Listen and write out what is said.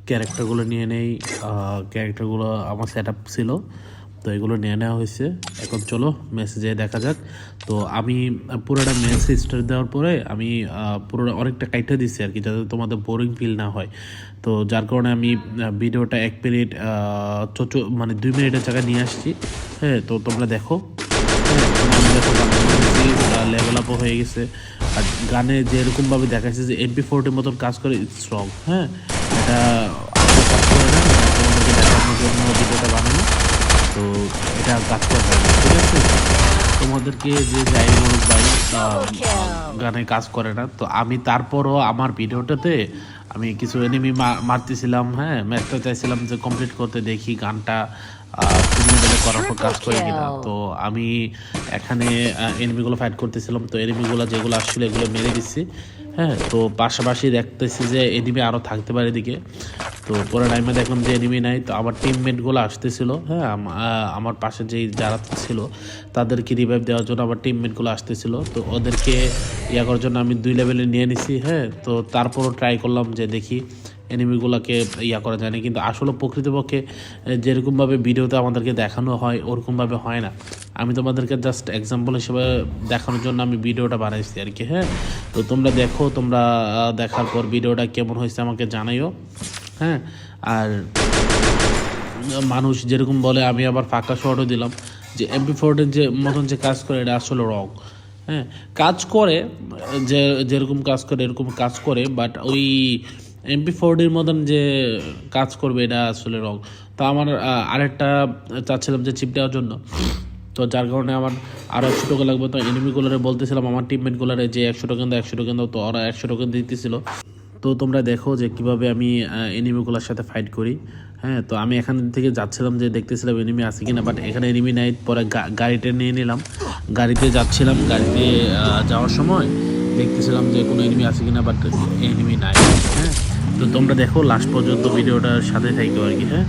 ক্যারেক্টারগুলো নিয়ে নেই। ক্যারেক্টারগুলো আমার সেট আপ ছিল, তো এগুলো নিয়ে নেওয়া হয়েছে। এখন চলো মেসেজে দেখা যাক। তো আমি পুরোটা মেসেজ স্টার্ট দেওয়ার পরে আমি পুরোটা অনেকটা কাইটা দিচ্ছি আর কি, যাতে তোমাদের বোরিং ফিল না হয়। তো যার কারণে আমি ভিডিওটা 1 মিনিট মানে 2 মিনিটের জায়গায় নিয়ে আসছি। হ্যাঁ, তো তোমরা দেখো। হ্যাঁ, আমি দেখো লেভেল আপও হয়ে গেছে। আর গানে যেরকমভাবে দেখাচ্ছে যে MP40 মতন কাজ করে, স্ট্রং। হ্যাঁ, এটা কাজ করে না, তোমাদেরকে দেখানোর জন্য ভিডিওটা বানানো। তো এটা কাজ করবে না, ঠিক আছে? তোমাদেরকে যে যাই বলুক ভাই, গানে কাজ করে না। তো আমি তারপরও আমার ভিডিওটাতে আমি কিছু এনিমি মারতেছিলাম। হ্যাঁ, ম্যাচটা চাইছিলাম যে কমপ্লিট করতে, দেখি গানটা করার পর কাজ করে কিনা। তো আমি এখানে এনিমিগুলো ফাইট করতেছিলাম, তো এনিমিগুলো যেগুলো আসলে এগুলো মেরে দিচ্ছি। হ্যাঁ, তো পাশাপাশি দেখতেছি যে এনিমি আরও থাকতে পারে এদিকে। তো পরে টাইমে দেখলাম যে এনিমি নাই, তো আমার টিমমেটগুলো আসতেছিল। হ্যাঁ, আমার পাশে যেই যারা ছিল তাদেরকে রিভাইভ দেওয়ার জন্য আমার টিমমেটগুলো আসতেছিল। তো ওদেরকে ইয়া করার জন্য আমি 2 লেভেলে নিয়ে নিছি। হ্যাঁ, তো তারপরও ট্রাই করলাম যে দেখি এনিমিগুলোকে ইয়া করা যায় না, কিন্তু আসলে প্রকৃতপক্ষে যেরকমভাবে ভিডিওতে আমাদেরকে দেখানো হয় ওরকমভাবে হয় না। আমি তোমাদেরকে জাস্ট এক্সাম্পল হিসেবে দেখানোর জন্য আমি ভিডিওটা বানাইছি আর কি। হ্যাঁ, তো তোমরা দেখো, তোমরা দেখার পর ভিডিওটা কেমন হয়েছে আমাকে জানাইও। হ্যাঁ, আর মানুষ যেরকম বলে আমি আবার ফাঁকা শর্টও দিলাম যে MP40 যে মতন যে কাজ করে এটা আসলে রং। হ্যাঁ, কাজ করে, যে যেরকম কাজ করে এরকম কাজ করে, বাট ওই MP40 মতন যে কাজ করবে এটা আসলে রং। তো আমার আরেকটা চাচ্ছিলাম যে চিপ দেওয়ার জন্য, তো যার কারণে আমার আরও 100 টাকা লাগবে। তো এনিমিগুলোরে বলতেছিলাম আমার টিমমেটগুলোরে যে 100 টাকা দাও, 100 টাকা দাও। তো ওরা 100 টাকা দিতেছিল। তো তোমরা দেখো যে কিভাবে আমি এনিমিগুলোর সাথে ফাইট করি। হ্যাঁ, তো আমি এখান থেকে যাচ্ছিলাম যে দেখতেছিলাম এনিমি আছে কিনা, বাট এখানে এনিমি নাই। পরে গাড়িটা নিয়ে নিলাম, গাড়িতে যাচ্ছিলাম। গাড়িতে যাওয়ার সময় দেখতেছিলাম যে কোনো এনিমি আছে কিনা, বাট এনিমি নাই। হ্যাঁ, তো তোমরা দেখো লাস্ট পর্যন্ত ভিডিওটার সাথে থাকো আর কি। হ্যাঁ।